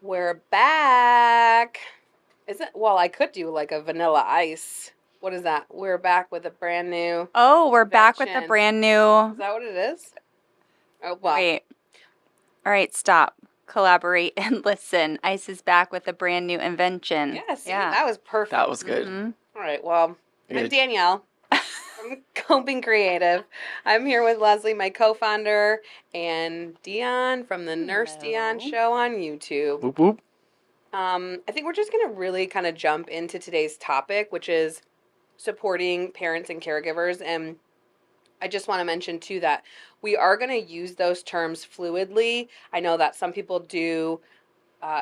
We're back. Well, I could do like a vanilla ice. What is that? We're back with a brand new Oh, we're back with a invention. brand Is new. that what it is? Oh, well. Wait. All right, stop. Collaborate and listen. Ice is back with a brand new invention. Yeah, see, that was perfect. That was good. All right, well, I'm Good. Danielle. I'm Coping Creative. I'm here with Leslie, my co-founder, and Dion from the Nurse Dion Hello. Show on YouTube. Whoop whoop. I think we're just going to really kind of jump into today's topic, which is supporting parents and caregivers. And I just want to mention, too, that we are going to use those terms fluidly. I know that some people do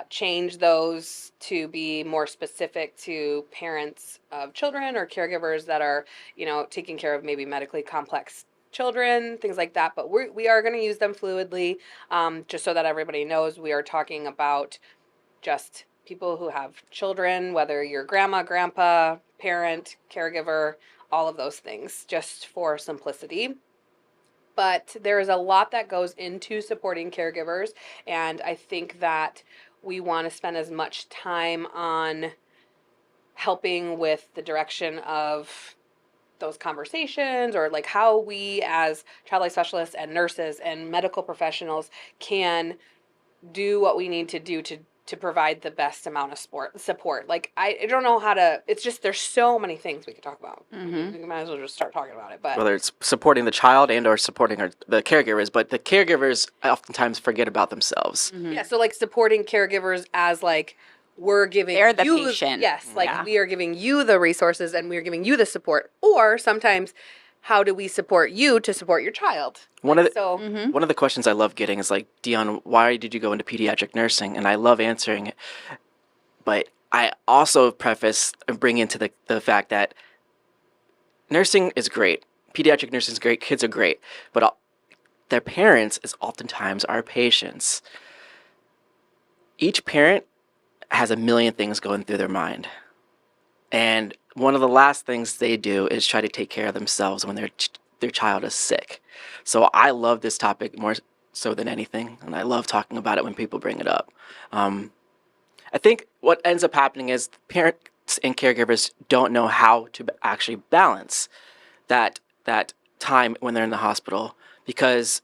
change those to be more specific to parents of children or caregivers that are, taking care of maybe medically complex children, things like that. But we are going to use them fluidly, just so that everybody knows we are talking about just people who have children, whether you're grandma, grandpa, parent, caregiver, all of those things, just for simplicity. But there is a lot that goes into supporting caregivers, and I think that we want to spend as much time on helping with the direction of those conversations, or like how we as child life specialists and nurses and medical professionals can do what we need to do to provide the best amount of support. Like, I don't know how to, it's just, there's so many things we could talk about. Mhm. We might as well just start talking about it. But Whether it's supporting the child and or supporting the caregivers, but the caregivers oftentimes forget about themselves. yeah, so like supporting caregivers as like we're giving They're the you, patient. yes, like Yeah. we are giving you the resources and we are giving you the support. Or sometimes, how do we support you to support your child? One Like, of the- so Mhm. One of the questions I love getting is like, Dion, why did you go into pediatric nursing? And I love answering it. But I also preface and bring into the fact that nursing is great. Pediatric nursing is great. Kids are great. But their parents is oftentimes our patients. Each parent has a million things going through their mind. And one of the last things they do is try to take care of themselves when their child is sick. So I love this topic more so than anything, and I love talking about it when people bring it up. I think what ends up happening is parents and caregivers don't know how to actually balance that time when they're in the hospital, because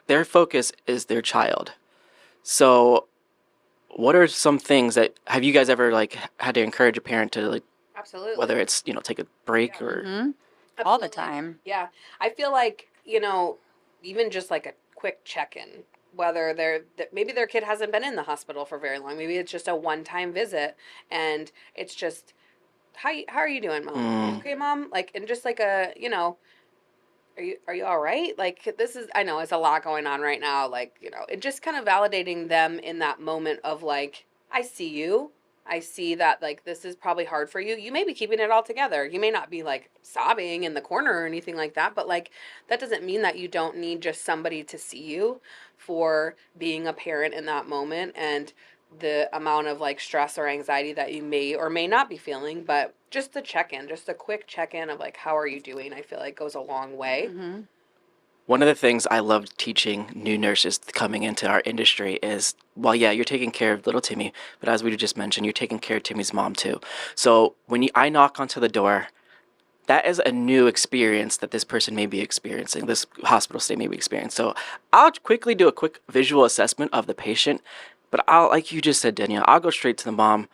their focus is their child. So what are some things that have you guys ever like had to encourage a parent to like, absolutely. whether it's take a break Yeah. or Mhm. All the Absolutely. time. Yeah. I feel like, even just like a quick check-in, whether maybe their kid hasn't been in the hospital for very long. Maybe it's just a one-time visit, and it's just, how are you doing, Mom? You okay, Mom? Like, and just like are you all right? Like, this is, I know it's a lot going on right now. Like, it just kind of validating them in that moment of like, I see you. I see that, like, this is probably hard for you. You may be keeping it all together. You may not be like sobbing in the corner or anything like that, but like, that doesn't mean that you don't need just somebody to see you for being a parent in that moment, and the amount of like stress or anxiety that you may or may not be feeling. But just the check-in, just a quick check-in of like, how are you doing, I feel like goes a long way. Mhm. One of the things I love teaching new nurses coming into our industry is, well, yeah, you're taking care of little Timmy, but as we just mentioned, you're taking care of Timmy's mom too. So when I knock onto the door, that is a new experience that this person may be experiencing, this hospital stay may be experiencing. So I'll quickly do a quick visual assessment of the patient, but like you just said, Danielle, I'll go straight to the mom.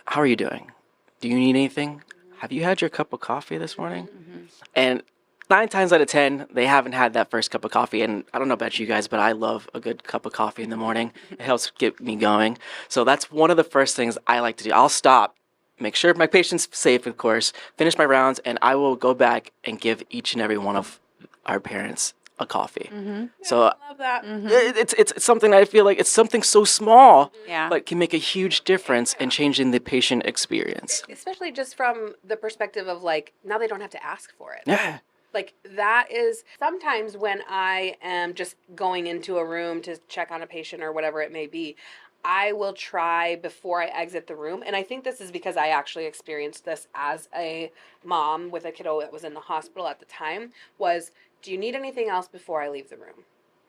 How are you doing? Do you need anything? Have you had your cup of coffee this morning? Mhm. And 9 times out of 10, they haven't had that first cup of coffee. And I don't know about you guys, but I love a good cup of coffee in the morning. It helps get me going. So that's one of the first things I like to do. I'll stop, make sure my patient's safe, of course, finish my rounds, and I will go back and give each and every one of our parents a coffee. Mhm. So I love that. Mhm. it's something I feel like it's something so small, Yeah. but can make a huge difference in changing the patient experience. Especially just from the perspective of like, now they don't have to ask for it. Yeah. Like, that is sometimes when I am just going into a room to check on a patient or whatever it may be, I will try before I exit the room. And I think this is because I actually experienced this as a mom with a kiddo that was in the hospital at the time, was, do you need anything else before I leave the room?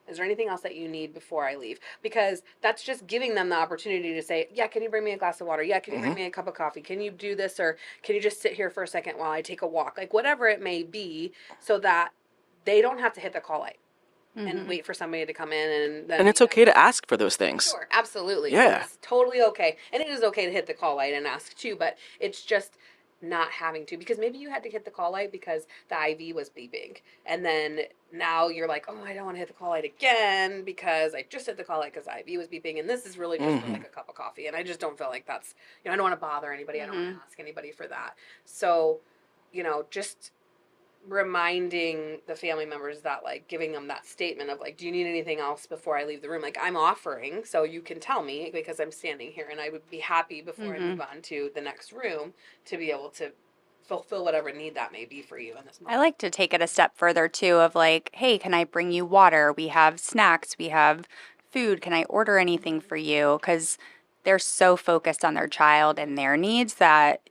Is there anything else that you need before I leave? Because that's just giving them the opportunity to say, yeah, can you bring me a glass of water? Yeah, can you bring me a cup of coffee? Can you do this? Or can you just sit here for a second while I take a walk? Like whatever it may be, so that they don't have to hit the call light and wait for somebody to come in and then And it's okay to ask for those things. Sure, absolutely. Yeah. It's totally okay. And it is okay to hit the call light and ask too, but it's just not having to, because maybe you had to hit the call light because the IV was beeping. And then now you're like, oh, I don't want to hit the call light again because I just hit the call light because the IV was beeping. And this is really just for like a cup of coffee. And I just don't feel like that's, I don't want to bother anybody. I don't want to ask anybody for that. So, just reminding the family members that, like, giving them that statement of like, do you need anything else before I leave the room? Like, I'm offering, so you can tell me because I'm standing here, and I would be happy before I move on to the next room to be able to fulfill whatever need that may be for you in this moment. I like to take it a step further too of like, hey, can I bring you water? We have snacks, we have food. Can I order anything for you? Because they're so focused on their child and their needs that,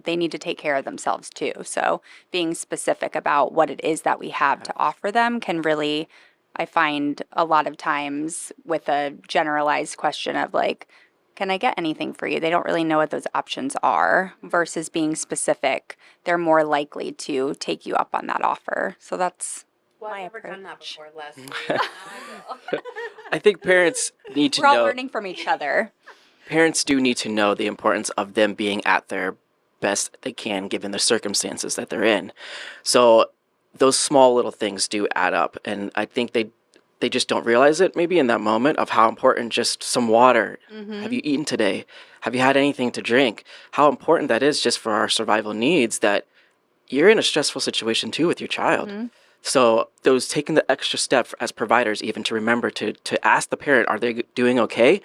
they need to take care of themselves too. So being specific about what it is that we have to offer them can really, I find a lot of times with a generalized question of like, can I get anything for you? They don't really know what those options are versus being specific. They're more likely to take you up on that offer. So that's Well, my I've never done that approach. before, Leslie. I will. I think parents need to We're all know. learning from each other. Parents do need to know the importance of them being at their best they can given the circumstances that they're in. So those small little things do add up, and I think they just don't realize it maybe in that moment of how important just some water. Have you eaten today? Have you had anything to drink? How important that is just for our survival needs, that you're in a stressful situation too with your child. So those taking the extra step as providers even to remember to ask the parent, are they doing okay,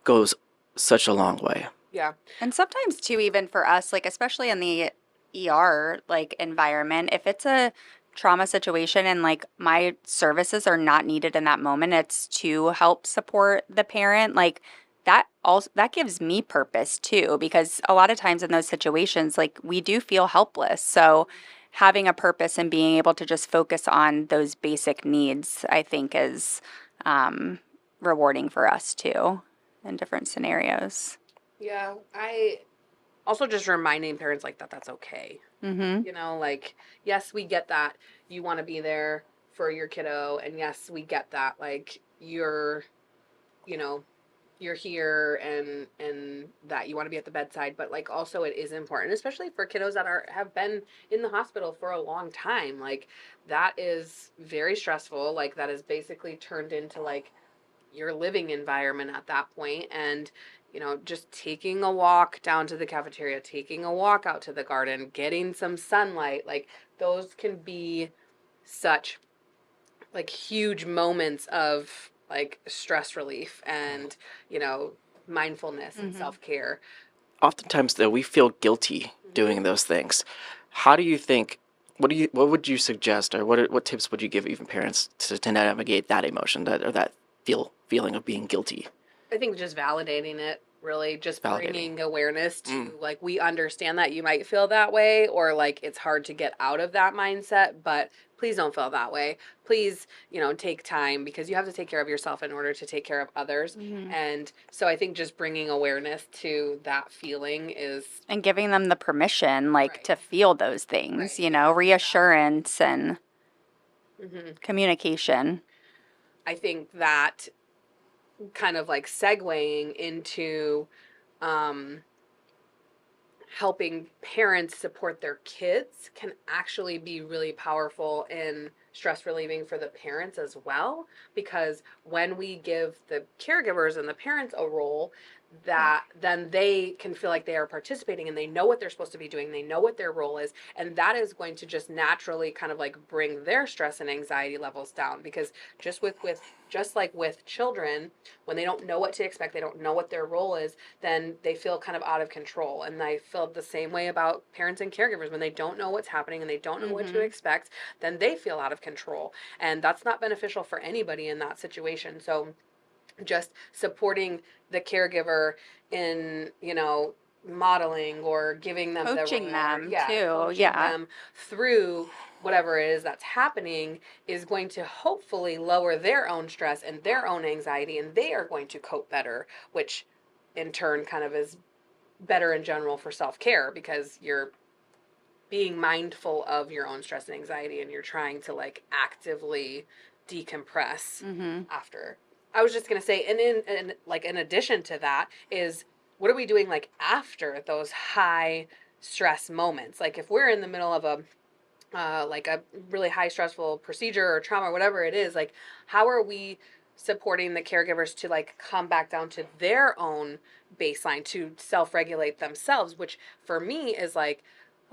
goes such a long way. Yeah. And sometimes too, even for us, like especially in the ER like environment, if it's a trauma situation and like my services are not needed in that moment, it's to help support the parent, like that also that gives me purpose too, because a lot of times in those situations, like we do feel helpless. So having a purpose and being able to just focus on those basic needs, I think is rewarding for us too in different scenarios. Yeah. I also just reminding parents like that's okay. Like, yes, we get that you want to be there for your kiddo, and yes, we get that like you know you're here and that you want to be at the bedside, but like also it is important, especially for kiddos that have been in the hospital for a long time. Like that is very stressful. Like that is basically turned into like your living environment at that point. And just taking a walk down to the cafeteria, taking a walk out to the garden, getting some sunlight, like those can be such like huge moments of like stress relief and mindfulness and self-care. Oftentimes though, we feel guilty doing those things. How do you think, what would you suggest, or what tips would you give even parents to navigate that emotion, or that feeling of being guilty? I think just validating it, really just Validating. bringing awareness to like, we understand that you might feel that way, or like it's hard to get out of that mindset, but please don't feel that way. Please, take time, because you have to take care of yourself in order to take care of others. And so I think just bringing awareness to that feeling is, And giving them the permission, like, Right. to feel those things, Right. reassurance and communication. I think that kind of like segueing into um, helping parents support their kids can actually be really powerful in stress relieving for the parents as well, because when we give the caregivers and the parents a role, that then they can feel like they are participating and they know what they're supposed to be doing, they know what their role is, and that is going to just naturally kind of like bring their stress and anxiety levels down. Because just like with children, when they don't know what to expect, they don't know what their role is, then they feel kind of out of control. And I feel the same way about parents and caregivers. When they don't know what's happening and they don't know what to expect, then they feel out of control. And that's not beneficial for anybody in that situation. So just supporting the caregiver in, modeling or giving them Coaching the reward. them Yeah, too. coaching them through whatever it is that's happening is going to hopefully lower their own stress and their own anxiety, and they are going to cope better, which in turn kind of is better in general for self-care because you're being mindful of your own stress and anxiety and you're trying to like actively decompress after. I was just going to say, and like in addition to that is what are we doing like after those high stress moments? Like if we're in the middle of a like a really high stressful procedure or trauma or whatever it is, like how are we supporting the caregivers to like come back down to their own baseline to self-regulate themselves, which for me is like,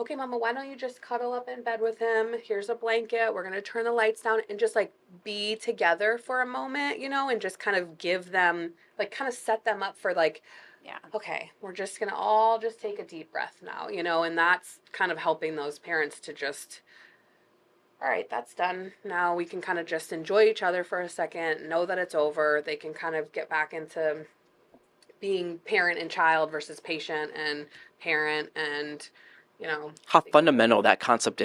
okay, mama, why don't you just cuddle up in bed with him? Here's a blanket. We're going to turn the lights down and just like be together for a moment, you know, and just kind of give them, like, kind of set them up for like, okay, we're just going to all just take a deep breath now, you know, and that's kind of helping those parents to just, all right, that's done. Now we can kind of just enjoy each other for a second, know that it's over. They can kind of get back into being parent and child versus patient and parent and, you know. How fundamental that concept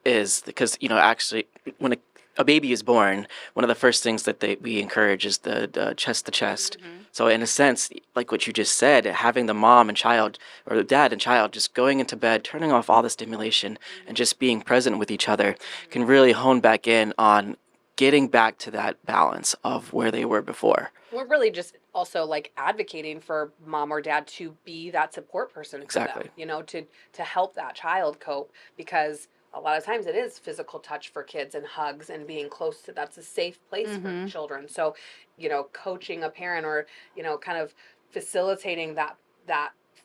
is because, you know, actually when a baby is born, one of the first things that we encourage is the chest to chest. So in a sense, like what you just said, having the mom and child or the dad and child just going into bed, turning off all the stimulation and just being present with each other can really hone back in on getting back to that balance of where they were before. We're really just also like advocating for mom or dad to be that support person for them, you know, to help that child cope, because a lot of times it is physical touch for kids and hugs and being close to, that's a safe place for children. So, you know, coaching a parent or, you know, kind of facilitating that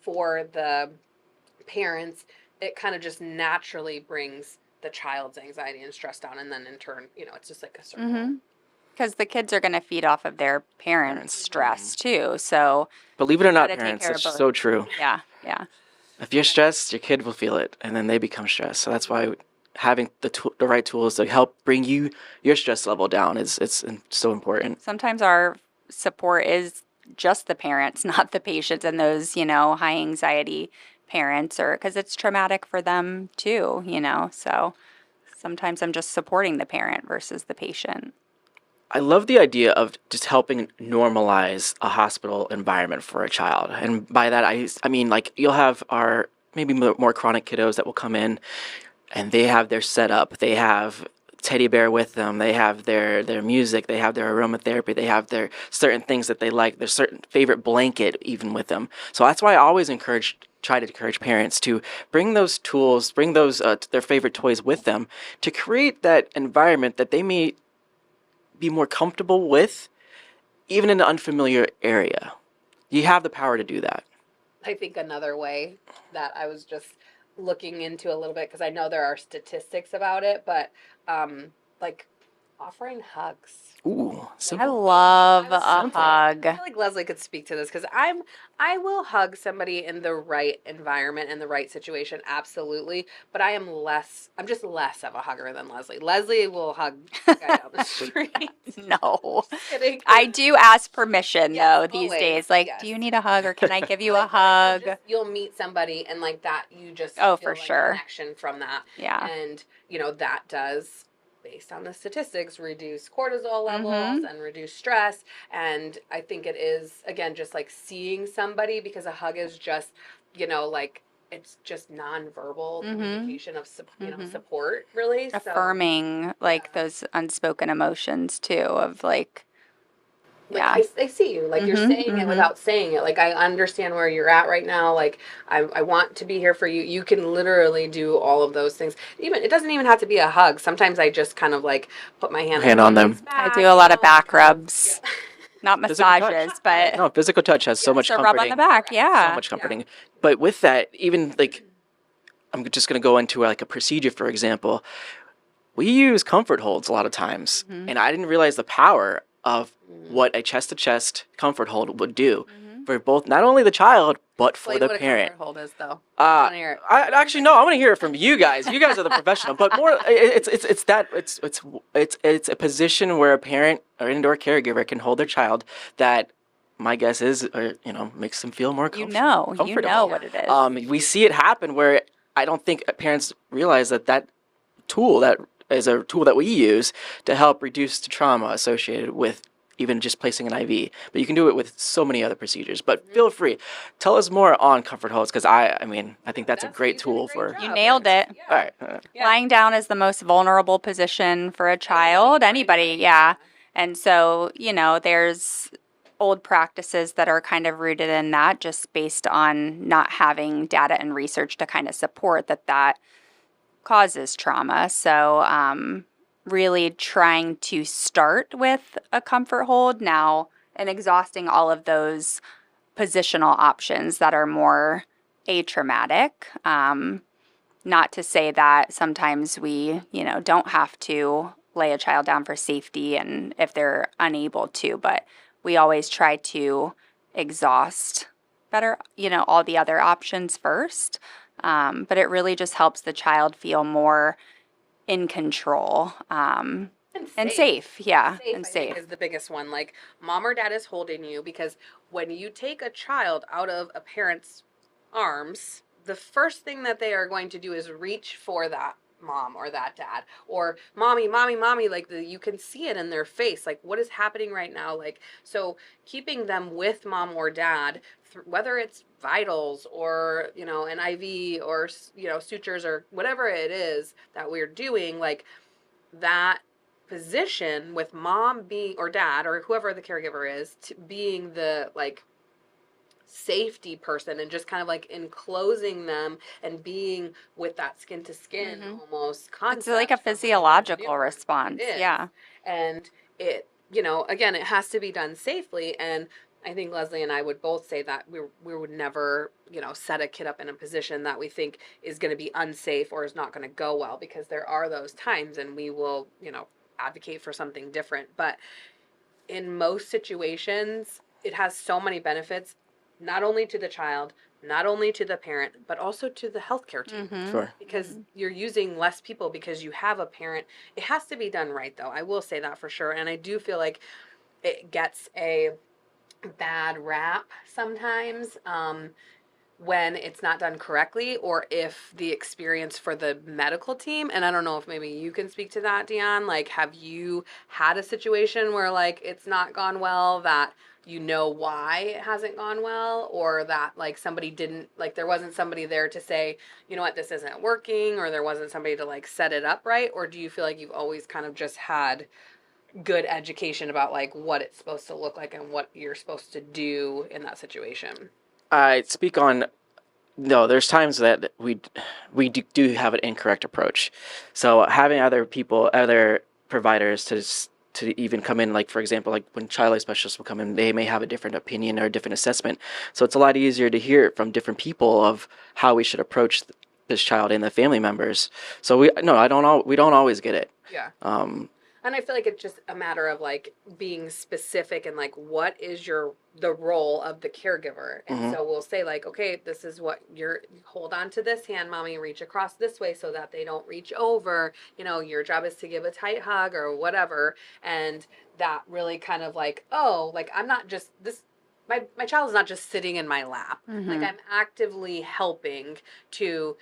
for the parents, it kind of just naturally brings the child's anxiety and stress down, and then in turn, you know, it's just like a circle. Because the kids are going to feed off of their parents' stress too. So believe it or not, gotta take parents, care of it's both. so true. Yeah, yeah. If you're stressed, your kid will feel it, and then they become stressed. So that's why having the right tools to help bring your stress level down is so important. Sometimes our support is just the parents, not the patients, and those, you know, high anxiety parents, or because it's traumatic for them too, you know. So sometimes I'm just supporting the parent versus the patient. I love the idea of just helping normalize a hospital environment for a child. And by that, I mean, like, you'll have our maybe more chronic kiddos that will come in and they have their setup. They have teddy bear with them. They have their music. They have their aromatherapy. They have their certain things that they like, their certain favorite blanket even with them. So that's why I always try to encourage parents to bring those tools, bring those their favorite toys with them to create that environment that they may be more comfortable with, even in an unfamiliar area. You have the power to do that. I think another way that I was just looking into a little bit, because I know there are statistics about it, but like offering hugs. Ooh, simple. I love a Simple. hug. I feel like Leslie could speak to this because I will hug somebody in the right environment and the right situation, absolutely. But I'm just less of a hugger than Leslie. Leslie will hug the guy down the street. No. Just kidding. I do ask permission though these always, days. Like, yes. do you need a hug or can I give you Like, a hug? you'll meet somebody and like that you just Oh, feel for like sure. connection from that. Yeah. And you know that does, based on the statistics, reduce cortisol levels and reduce stress. And I think it is, again, just like seeing somebody, because a hug is just, you know, like it's just nonverbal communication of you know, support, really. Affirming like those unspoken emotions too of like, Like I see you, like you're saying it without saying it. Like I understand where you're at right now. Like I want to be here for you. You can literally do all of those things. Even it doesn't even have to be a hug. Sometimes I just kind of like put my hand on them. I do a lot of back rubs. Yeah. Not massages, but No, physical touch has so much a comforting. rub on the back, yeah. So much comforting. But with that, even like, I'm just going to go into like a procedure, for example. We use comfort holds a lot of times, and I didn't realize the power of what a chest-to-chest comfort hold would do for both, not only the child, but for the parent. What a comfort hold is, though. I actually no. I want to hear it from you guys. You guys are the professional, but more, it's a position where a parent or indoor caregiver can hold their child that my guess is, makes them feel more You know comfortable. what it is. We see it happen where I don't think parents realize that tool that is a tool that we use to help reduce the trauma associated with even just placing an IV. But you can do it with so many other procedures. But feel free, tell us more on comfort holds, because I think that's a great You did tool great for. job. You nailed it. Yeah. All right. Yeah. Lying down is the most vulnerable position for a child. Anybody, yeah. And so, there's old practices that are kind of rooted in that, just based on not having data and research to kind of support that causes trauma. So, really trying to start with a comfort hold now and exhausting all of those positional options that are more atraumatic. Not to say that sometimes we, don't have to lay a child down for safety and if they're unable to, but we always try to exhaust better, all the other options first. But it really just helps the child feel more in control, and safe. Yeah, Safe, and I think, safe. is the biggest one. Like, mom or dad is holding you, because when you take a child out of a parent's arms, the first thing that they are going to do is reach for that mom or that dad, or mommy, mommy, mommy. Like, you can see it in their face. Like, what is happening right now? Like, so keeping them with mom or dad, whether it's vitals or, an IV or, sutures or whatever it is that we're doing, like, that position with mom being, or dad, or whoever the caregiver is, to being the, like, safety person, and just kind of like enclosing them and being with that skin to skin almost concept. It's like a from when they're physiological newborn. response. It is. Yeah. And it, again, it has to be done safely. And I think Leslie and I would both say that we would never, set a kid up in a position that we think is going to be unsafe or is not going to go well, because there are those times, and we will, advocate for something different. But in most situations, it has so many benefits, not only to the child, not only to the parent, but also to the healthcare team. Sure. Because you're using less people because you have a parent. It has to be done right, though. I will say that for sure. And I do feel like it gets a bad rap sometimes, when it's not done correctly, or if the experience for the medical team, and I don't know if maybe you can speak to that, Dion, like, have you had a situation where, like, it's not gone well, that why it hasn't gone well, or that, like, somebody didn't, like, there wasn't somebody there to say, you know what, this isn't working, or there wasn't somebody to, like, set it up right? Or do you feel like you've always kind of just had good education about, like, what it's supposed to look like and what you're supposed to do in that situation? I speak on. No, there's times that we do have an incorrect approach. So having other providers to even come in, like, for example, like when child life specialists will come in, they may have a different opinion or a different assessment. So it's a lot easier to hear from different people of how we should approach this child and the family members. So we don't always get it. Yeah. Um, And I feel like it's just a matter of, like, being specific and, like, what is the role of the caregiver. And so we'll say, like, okay, this is what hold on to this hand, mommy, reach across this way so that they don't reach over. Your job is to give a tight hug or whatever. And that really kind of, like, oh, like, I'm not just this. My child is not just sitting in my lap. Like, I'm actively helping to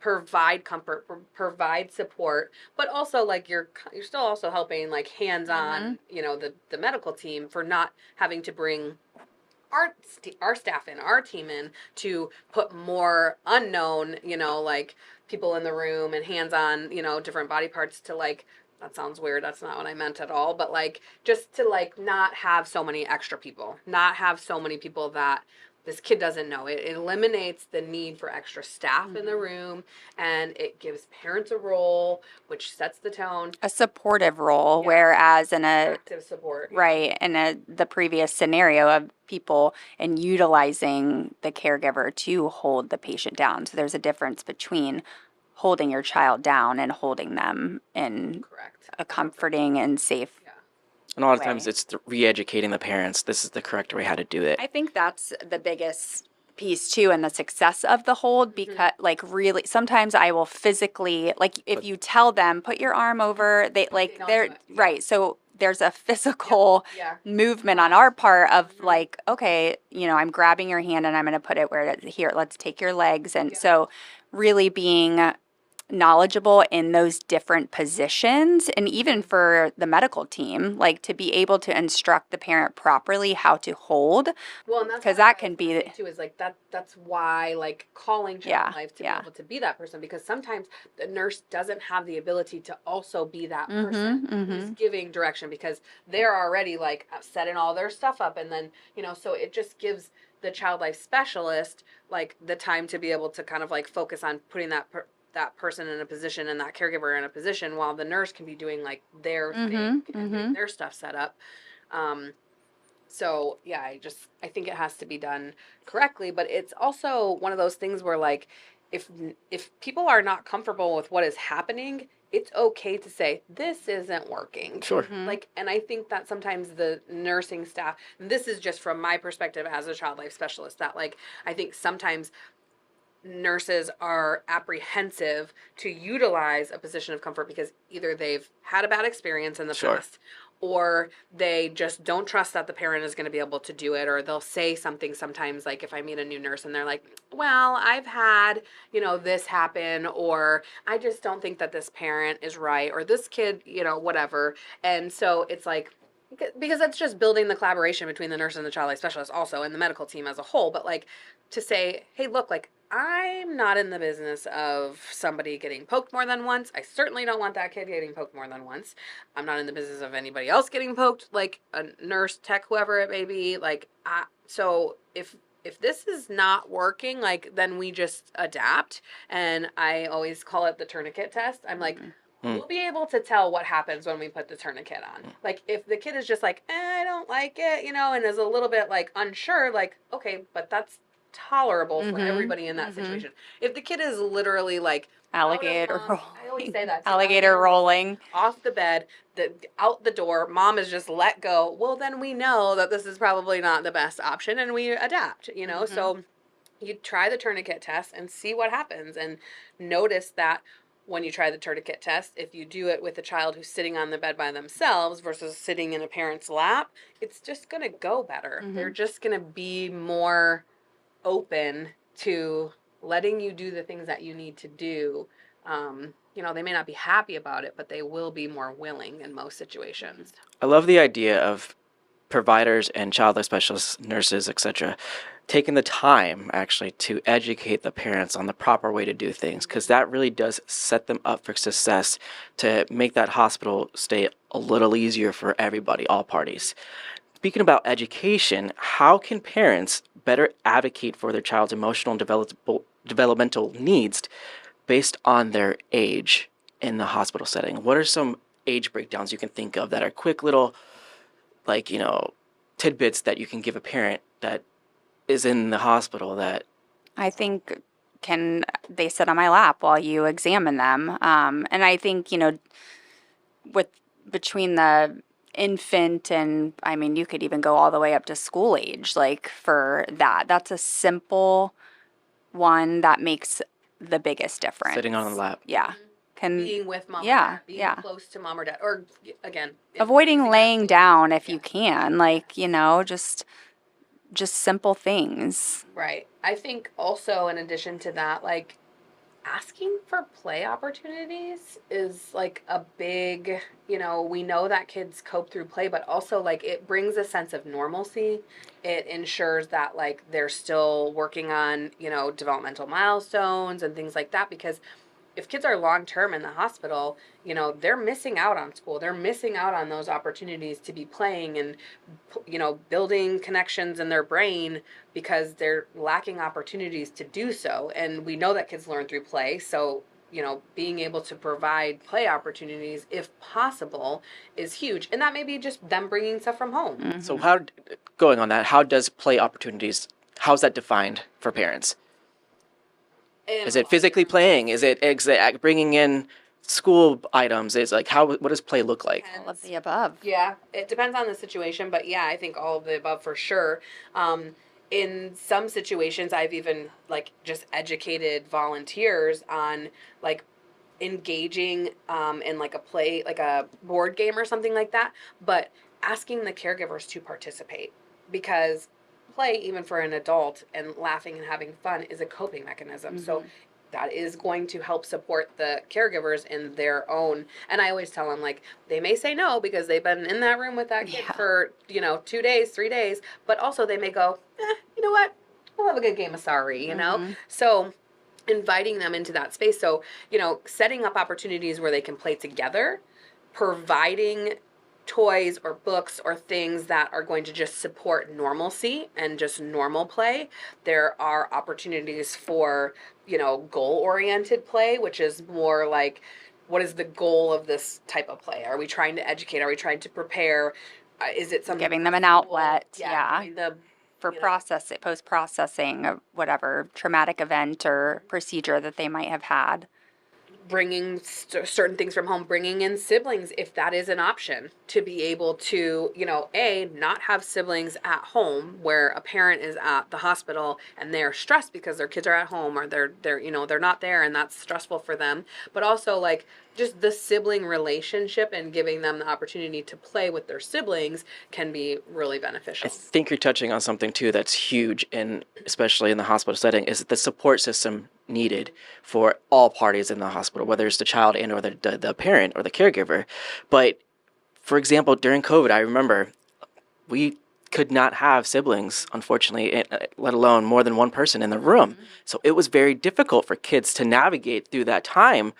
provide comfort, provide support, but also, like, you're still also helping, like, hands-on, the medical team, for not having to bring our staff in, our team in, to put more unknown, like, people in the room, and hands-on, different body parts to, like, that sounds weird, that's not what I meant at all, but, like, just to, like, not have so many extra people, not have so many people that this kid doesn't know. It eliminates the need for extra staff in the room, and it gives parents a role, which sets the tone. A supportive role, whereas in Active support. Right, in the previous scenario of people and utilizing the caregiver to hold the patient down. So there's a difference between holding your child down and holding them in Correct. a comforting and safe. and a lot of times it's re-educating the parents. This is the correct way how to do it. I think that's the biggest piece too, and the success of the hold, because like, really sometimes I will physically, like, if you tell them put your arm over, they're don't do it. right, so there's a physical Yeah. movement on our part of like, okay, I'm grabbing your hand and I'm going to put it where here, let's take your legs. And so really being knowledgeable in those different positions, and even for the medical team, like to be able to instruct the parent properly how to hold, Well, and that's because what that I was can gonna be, say too, is like that's why like calling Child yeah, Life to be yeah. able to be that person, because sometimes the nurse doesn't have the ability to also be that person Mm-hmm, who's mm-hmm. giving direction, because they're already like setting all their stuff up, and then so it just gives the Child Life specialist like the time to be able to kind of like focus on putting that person in a position and that caregiver in a position, while the nurse can be doing like their thing Mm-hmm, and mm-hmm. getting their stuff set up. Um, so yeah, I think it has to be done correctly, but it's also one of those things where like if if people are not comfortable with what is happening, it's okay to say this isn't working. Sure. Mm-hmm. Like, and I think that sometimes the nursing staff, and this is just from my perspective as a child life specialist, that like I think sometimes nurses are apprehensive to utilize a position of comfort because either they've had a bad experience in the Sure. past, or they just don't trust that the parent is going to be able to do it, or they'll say something sometimes, like if I meet a new nurse and they're like, well, I've had this happen, or I just don't think that this parent is right, or this kid, whatever. And so it's like, because that's just building the collaboration between the nurse and the child life specialist also, and the medical team as a whole. But like to say, hey, look, like I'm not in the business of somebody getting poked more than once. I certainly don't want that kid getting poked more than once. I'm not in the business of anybody else getting poked, like a nurse, tech, whoever it may be. Like, so if this is not working, like then we just adapt. And I always call it the tourniquet test. I'm like, we'll be able to tell what happens when we put the tourniquet on. Like if the kid is just like, I don't like it, and is a little bit like unsure, like, okay, but that's tolerable for everybody in that situation. If the kid is literally like Alligator I always rolling. say that too, Alligator rolling. off the bed, out the door, mom is just let go. Well, then we know that this is probably not the best option, and we adapt. So you try the tourniquet test and see what happens, and notice that when you try the tourniquet test, if you do it with a child who's sitting on the bed by themselves versus sitting in a parent's lap, it's just going to go better. They're just going to be more open to letting you do the things that you need to do. They may not be happy about it, but they will be more willing in most situations. I love the idea of providers and child life specialists, nurses, etc., taking the time actually to educate the parents on the proper way to do things, because that really does set them up for success to make that hospital stay a little easier for everybody, all parties. Speaking about education, how can parents better advocate for their child's emotional and developmental needs based on their age in the hospital setting? What are some age breakdowns you can think of that are quick little, like, tidbits that you can give a parent that is in the hospital that I think, can they sit on my lap while you examine them? And I think, with between the infant and, I mean, you could even go all the way up to school age, like for that. That's a simple one that makes the biggest difference. sitting on the lap. Yeah. Can Being with mom or yeah, dad, being yeah. close to mom or dad, or again, Avoiding laying down if Yeah. you can, like, just simple things. Right. I think also in addition to that, like asking for play opportunities is like a big, we know that kids cope through play, but also like it brings a sense of normalcy. It ensures that like they're still working on, developmental milestones and things like that, because if kids are long term in the hospital, they're missing out on school. They're missing out on those opportunities to be playing and, building connections in their brain, because they're lacking opportunities to do so. And we know that kids learn through play. So, being able to provide play opportunities, if possible, is huge. And that may be just them bringing stuff from home. So going on that, how does play opportunities, how's that defined for parents? Is it physically playing? Is it bringing in school items? Is like what does play look like? All of the above. Yeah, it depends on the situation, but yeah, I think all of the above for sure. In some situations, I've even like just educated volunteers on like engaging in like a play, like a board game or something like that, but asking the caregivers to participate, because play, even for an adult, and laughing and having fun is a coping mechanism. So that is going to help support the caregivers in their own. And I always tell them, like, they may say no because they've been in that room with that kid for 2 days, 3 days, but also they may go, you know what, we'll have a good game of sorry, so inviting them into that space. So, setting up opportunities where they can play together, providing toys or books or things that are going to just support normalcy and just normal play. There are opportunities for, goal oriented play, which is more like, what is the goal of this type of play? Are we trying to educate? Are we trying to prepare? Is it something giving them an outlet? Yeah. The for post-processing of whatever traumatic event or procedure that they might have had. Bringing certain things from home, bringing in siblings if that is an option, to be able to, not have siblings at home where a parent is at the hospital and they're stressed because their kids are at home, or they're not there, and that's stressful for them. But also, like, just the sibling relationship and giving them the opportunity to play with their siblings can be really beneficial. I think you're touching on something too that's huge, especially in the hospital setting, is the support system needed for all parties in the hospital, whether it's the child and or the parent or the caregiver. But for example, during COVID, I remember we could not have siblings, unfortunately, let alone more than one person in the room. So it was very difficult for kids to navigate through that time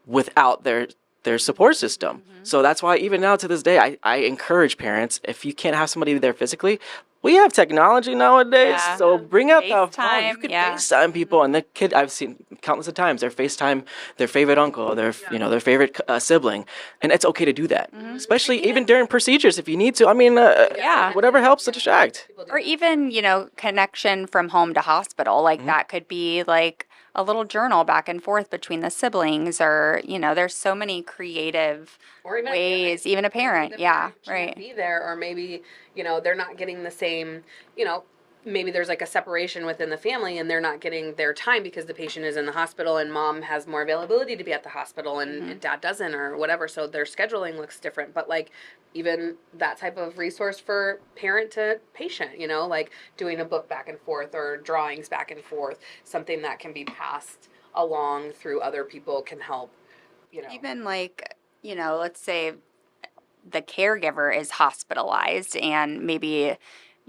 without their support system. So that's why even now to this day, I encourage parents, if you can't have somebody there physically, we have technology nowadays. So bring out the phone. You can FaceTime people, and the kid, I've seen countless of times, their FaceTime their favorite uncle, their favorite sibling, and it's okay to do that. Especially even during procedures if you need to. I mean, whatever helps to distract. Or even, connection from home to hospital. Like that could be like a little journal back and forth between the siblings, or, there's so many creative ways, even a parent. Right. Be there, or maybe, they're not getting the same, maybe there's like a separation within the family and they're not getting their time because the patient is in the hospital and mom has more availability to be at the hospital and dad doesn't, or whatever. So their scheduling looks different. But like, even that type of resource for parent to patient, like doing a book back and forth or drawings back and forth, something that can be passed along through other people can help, Even like, let's say the caregiver is hospitalized and maybe,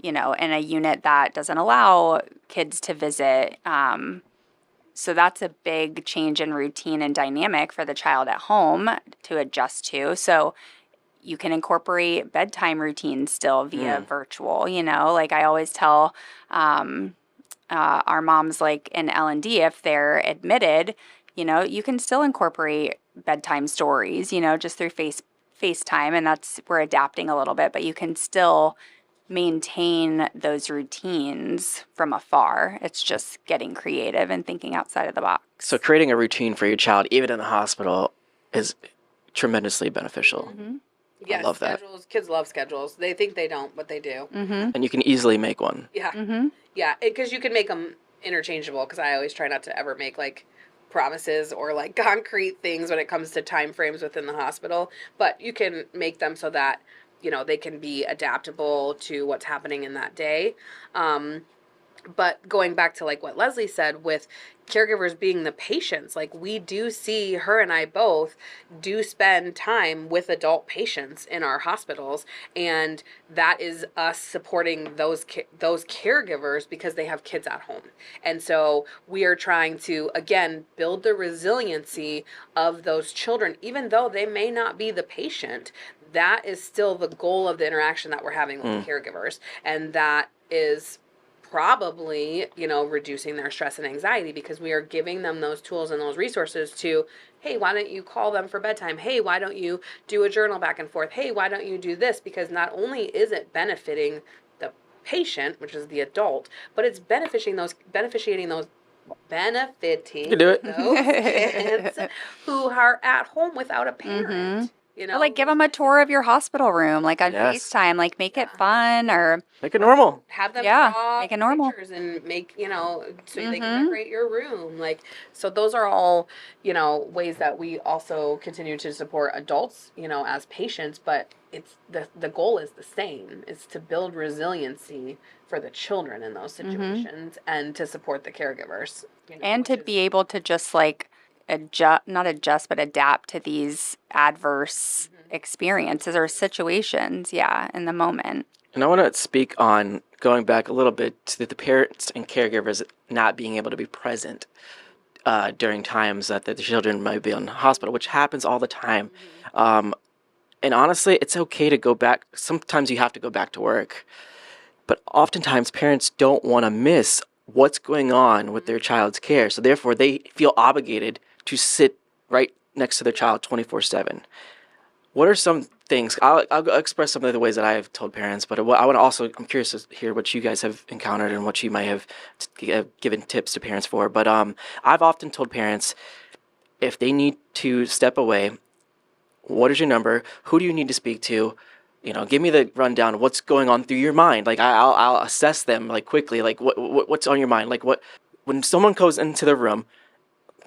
in a unit that doesn't allow kids to visit. So that's a big change in routine and dynamic for the child at home to adjust to. So you can incorporate bedtime routines still via virtual, like I always tell our moms, like in L&D, if they're admitted, you can still incorporate bedtime stories, just through FaceTime, and we're adapting a little bit, but you can still maintain those routines from afar. It's just getting creative and thinking outside of the box. So creating a routine for your child, even in the hospital, is tremendously beneficial. Yes, I love that. Kids love schedules. They think they don't, but they do. And you can easily make one. Yeah. Yeah, because you can make them interchangeable, because I always try not to ever make like promises or like concrete things when it comes to time frames within the hospital, but you can make them so that they can be adaptable to what's happening in that day. But going back to like what Leslie said with caregivers being the patients, like we do see, her and I both do spend time with adult patients in our hospitals, and that is us supporting those caregivers because they have kids at home. And so we are trying to, again, build the resiliency of those children, even though they may not be the patient. That is still the goal of the interaction that we're having with the caregivers, and that is probably, reducing their stress and anxiety, because we are giving them those tools and those resources to, hey, why don't you call them for bedtime? Hey, why don't you do a journal back and forth? Hey, why don't you do this? Because not only is it benefiting the patient, which is the adult, but it's benefiting those You can do it. those kids who are at home without a parent. you Or know, like give them a tour of your hospital room, like on Yes. FaceTime, like make it Yeah. fun or Make it normal. have them yeah, draw make it normal. pictures and make, so they can Mm-hmm. decorate your room. Like, so those are all, ways that we also continue to support adults, as patients, but it's the goal is the same. It's to build resiliency for the children in those Mm-hmm. situations and to support the caregivers, And which to is be able to just like not adjust, but adapt to these adverse experiences or situations, yeah, in the moment. And I want to speak on going back a little bit to the parents and caregivers not being able to be present during times that the children might be in the hospital, which happens all the time. Um, and honestly, it's okay to go back. Sometimes you have to go back to work, but oftentimes parents don't want to miss what's going on with their child's care. So therefore, they feel obligated to sit right next to their child 24/7. What are some things? I'll express some of the ways that I have told parents, but I want to also, I'm curious to hear what you guys have encountered and what you might have given tips to parents for. But I've often told parents if they need to step away, what is your number? Who do you need to speak to? Give me the rundown of what's going on through your mind. Like I'll assess them like quickly. Like what's on your mind? Like what when someone goes into the room,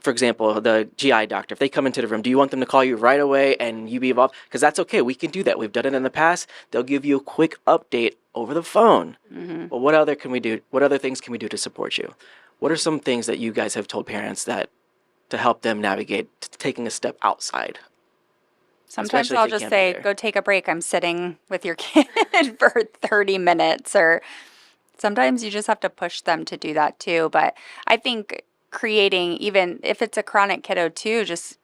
for example, the GI doctor, if they come into the room, do you want them to call you right away and you be involved? Because that's okay. We can do that. We've done it in the past. They'll give you a quick update over the phone. Mm-hmm. But what other can we do? What other things can we do to support you? What are some things that you guys have told parents that to help them navigate taking a step outside? Sometimes Especially if I'll they just can't be say, there. go take a break. I'm sitting with your kid for 30 minutes. Or sometimes you just have to push them to do that too. But I think creating, even if it's a chronic kiddo too, just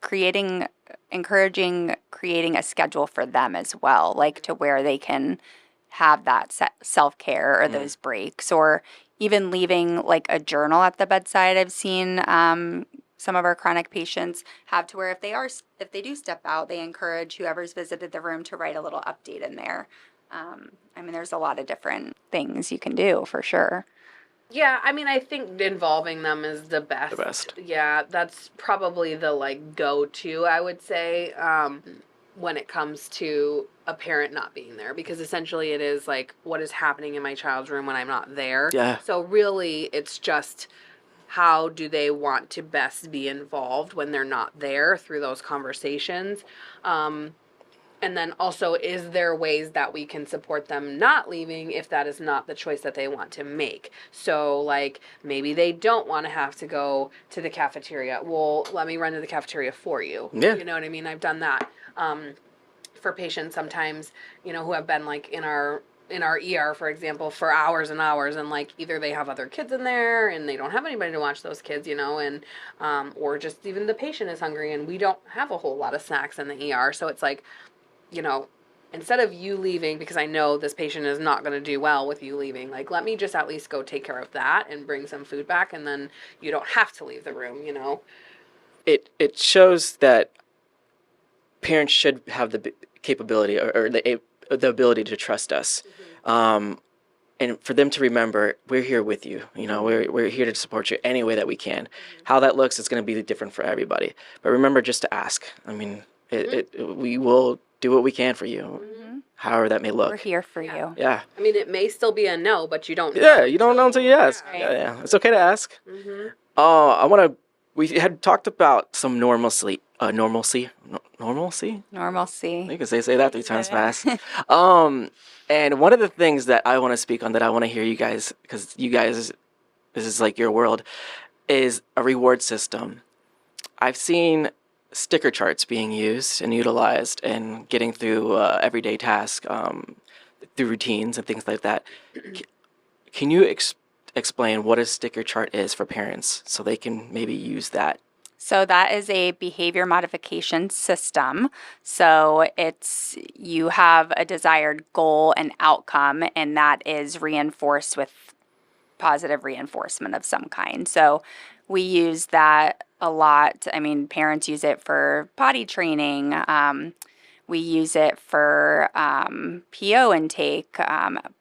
encouraging creating a schedule for them as well, like to where they can have that self care or those breaks, or even leaving like a journal at the bedside. I've seen some of our chronic patients have to where if they do step out, they encourage whoever's visited the room to write a little update in there. I mean, there's a lot of different things you can do for sure. Yeah, I mean, I think involving them is the best. The best. Yeah, that's probably the go-to, I would say, when it comes to a parent not being there, because essentially it is like what is happening in my child's room when I'm not there. Yeah. So really, it's just how do they want to best be involved when they're not there through those conversations. And then also, is there ways that we can support them not leaving if that is not the choice that they want to make? So, like, maybe they don't want to have to go to the cafeteria. Well, let me run to the cafeteria for you. Yeah. You know what I mean? I've done that for patients sometimes, who have been, like, in our ER, for example, for hours and hours, and like either they have other kids in there and they don't have anybody to watch those kids, and or just even the patient is hungry and we don't have a whole lot of snacks in the ER. So it's like, instead of you leaving, because I know this patient is not going to do well with you leaving, like, let me just at least go take care of that and bring some food back, and then you don't have to leave the room. It shows that parents should have the capability or the ability to trust us. And for them to remember, we're here with you. We're here to support you any way that we can. How that looks is going to be different for everybody. But remember just to ask. I mean, we will do what we can for you, however that may look. We're here for Yeah. you. Yeah. I mean, it may still be a no, but you don't know. Yeah, you don't know until you ask. Right. Yeah. It's okay to ask. We had talked about some normalcy. Normalcy? Normalcy. You can say that 3 times fast. And one of the things that I want to speak on that I want to hear you guys, because you guys, this is like your world, is a reward system. I've seen sticker charts being used and utilized and getting through everyday tasks, through routines and things like that. Can you explain what a sticker chart is for parents so they can maybe use that? So that is a behavior modification system. So you have a desired goal and outcome, and that is reinforced with positive reinforcement of some kind. So we use that a lot. I mean, parents use it for potty training. We use it for PO intake,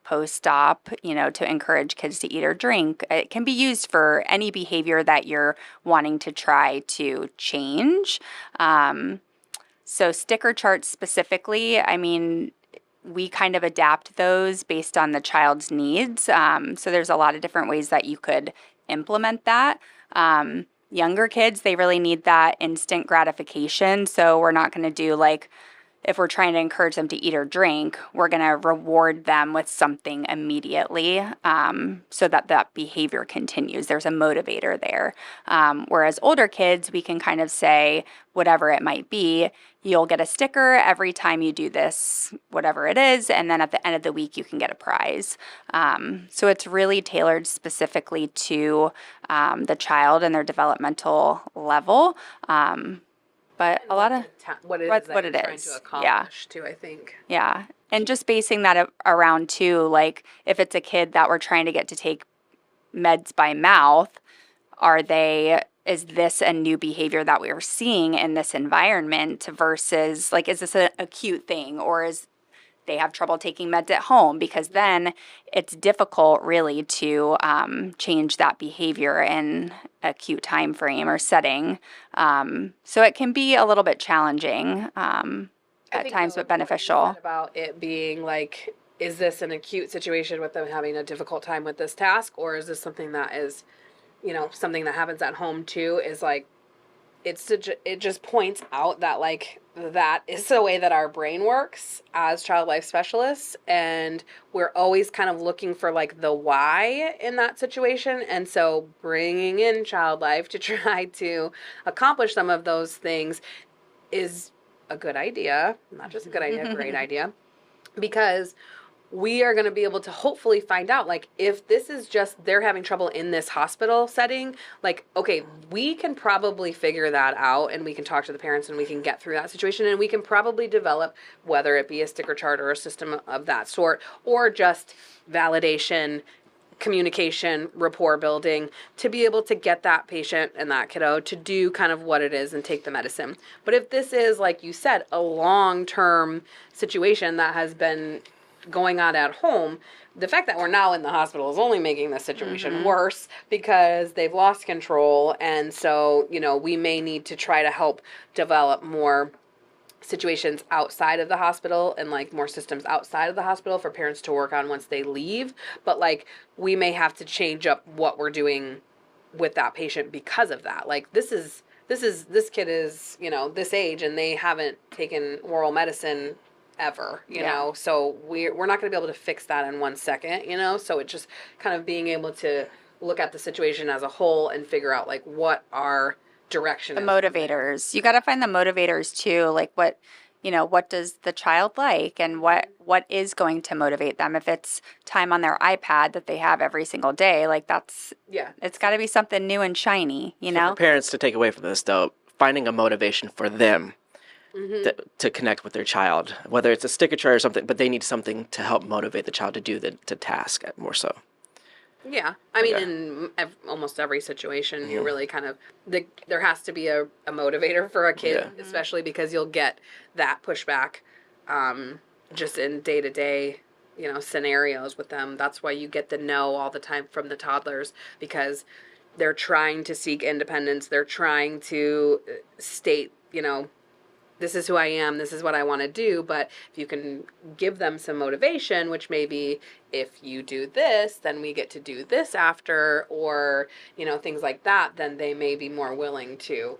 post-op, to encourage kids to eat or drink. It can be used for any behavior that you're wanting to try to change. So sticker charts specifically, I mean, we kind of adapt those based on the child's needs. So there's a lot of different ways that you could implement that. Younger kids, they really need that instant gratification. So we're not going to do like, if we're trying to encourage them to eat or drink, we're going to reward them with something immediately, so that that behavior continues. There's a motivator there. Whereas older kids, we can kind of say, whatever it might be, you'll get a sticker every time you do this, whatever it is, and then at the end of the week, you can get a prize. So it's really tailored specifically to the child and their developmental level. But a lot of what it is what that it you're trying is. to Yeah. accomplish too, I think. Yeah. And just basing that around too, like if it's a kid that we're trying to get to take meds by mouth, is this a new behavior that we are seeing in this environment versus like, is this an acute thing, or is they have trouble taking meds at home? Because then it's difficult really to change that behavior in acute time frame or setting. So it can be a little bit challenging at times, but What you beneficial. said about it being like, is this an acute situation with them having a difficult time with this task, or is this something that is, something that happens at home too? Is like, it just points out that like that is the way that our brain works as child life specialists, and we're always kind of looking for like the why in that situation. And so bringing in child life to try to accomplish some of those things is a good idea. Not just a good idea, a great idea, because we are going to be able to hopefully find out, like, if this is just they're having trouble in this hospital setting, like, okay, we can probably figure that out, and we can talk to the parents, and we can get through that situation, and we can probably develop, whether it be a sticker chart or a system of that sort, or just validation, communication, rapport building, to be able to get that patient and that kiddo to do kind of what it is and take the medicine. But if this is, like you said, a long-term situation that has been going on at home, the fact that we're now in the hospital is only making the situation worse, because they've lost control. And so, we may need to try to help develop more situations outside of the hospital, and like more systems outside of the hospital for parents to work on once they leave. But like, we may have to change up what we're doing with that patient because of that. Like, this kid is, this age, and they haven't taken oral medicine ever, so we're not going to be able to fix that in 1 second, so it's just kind of being able to look at the situation as a whole and figure out like what our direction The is. motivators. You got to find the motivators too. Like what does the child like, and what is going to motivate them? If it's time on their iPad that they have every single day, like it's got to be something new and shiny, So for parents to take away from this, though, finding a motivation for them to connect with their child, whether it's a sticker chart or something, but they need something to help motivate the child to do the task more so. Yeah, I mean, in almost every situation, you really kind of there has to be a motivator for a kid, especially because you'll get that pushback, just in day to day, scenarios with them. That's why you get the no all the time from the toddlers, because they're trying to seek independence. They're trying to state, this is who I am, this is what I want to do. But if you can give them some motivation, which may be, if you do this, then we get to do this after, or, things like that, then they may be more willing to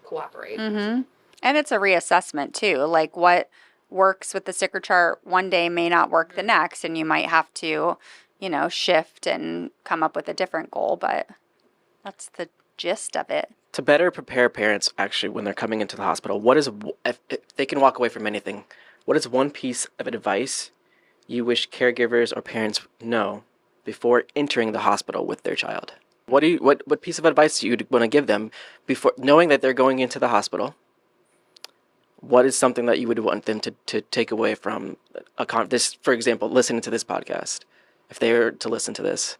cooperate. And it's a reassessment too. Like what works with the sticker chart one day may not work the next, and you might have to, shift and come up with a different goal. But that's the gist of it. To better prepare parents, actually, when they're coming into the hospital, if they can walk away from anything, what is one piece of advice you wish caregivers or parents know before entering the hospital with their child? What piece of advice do you want to give them before, knowing that they're going into the hospital? What is something that you would want them to take away from this, for example, listening to this podcast, if they were to listen to this?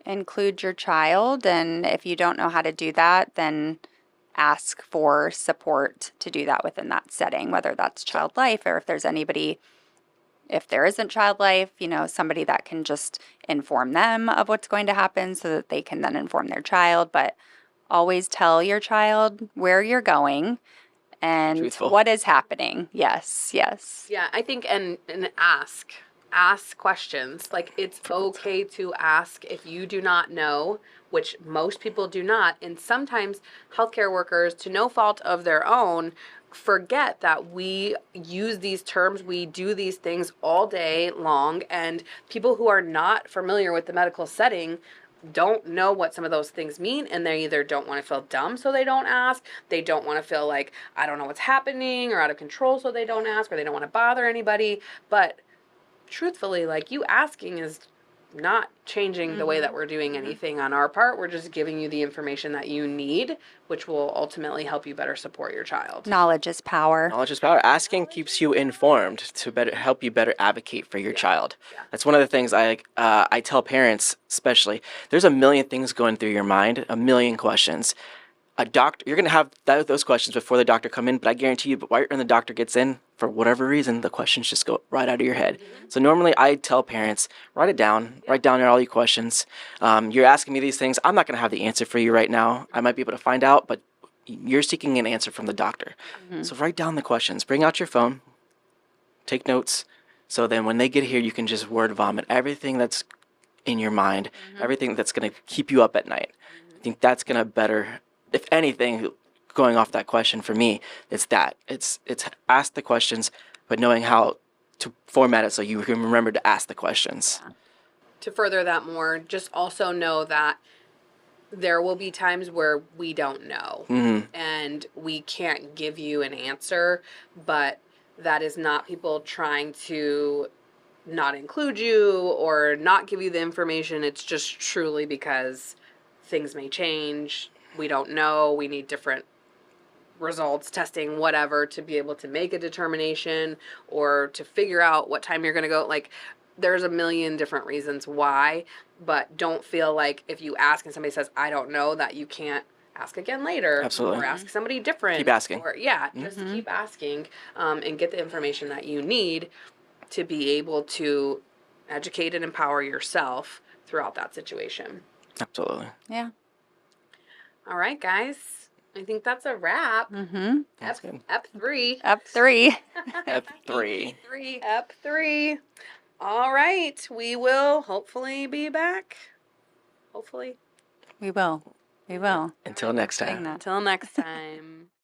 Include your child, and if you don't know how to do that, then ask for support to do that within that setting, whether that's child life, or if there's anybody, if there isn't child life, somebody that can just inform them of what's going to happen so that they can then inform their child. But always tell your child where you're going, and Truthful. what is happening. Yes, yes. Yeah, I think and ask questions. Like it's okay to ask if you do not know, which most people do not, and sometimes healthcare workers, to no fault of their own, forget that we use these terms, we do these things all day long, and people who are not familiar with the medical setting don't know what some of those things mean, and they either don't want to feel dumb so they don't ask, they don't want to feel like I don't know what's happening or out of control so they don't ask, or they don't want to bother anybody. But truthfully, like, you asking is not changing the way that we're doing anything on our part. We're just giving you the information that you need, which will ultimately help you better support your child. Knowledge is power. Knowledge is power. Asking keeps you informed to better help you better advocate for your child. Yeah. That's one of the things I tell parents, especially. There's a million things going through your mind, a million questions. A doctor, you're gonna have those questions before the doctor come in, but I guarantee you, but right when the doctor gets in, for whatever reason, the questions just go right out of your head. So normally, I tell parents, write it down, write down all your questions. You're asking me these things. I'm not gonna have the answer for you right now. I might be able to find out, but you're seeking an answer from the doctor. So write down the questions. Bring out your phone. Take notes. So then when they get here, you can just word vomit everything that's in your mind, everything that's going to keep you up at night. I think that's going to better, if anything, going off that question for me, it's that. It's ask the questions, but knowing how to format it so you can remember to ask the questions. To further that more, just also know that there will be times where we don't know and we can't give you an answer, but that is not people trying to not include you or not give you the information. It's just truly because things may change. We don't know. We need different results, testing, whatever, to be able to make a determination or to figure out what time you're going to go. Like, there's a million different reasons why, but don't feel like if you ask and somebody says, I don't know, that you can't ask again later. Absolutely. Or ask somebody different. Keep asking. Or, just keep asking and get the information that you need to be able to educate and empower yourself throughout that situation. Absolutely. Yeah. All right, guys. I think that's a wrap. That's good. Ep3. Up 3. F3. Ep3. All right. We will hopefully be back. Hopefully. We will. We will. Until next Saying time. that. Until next time.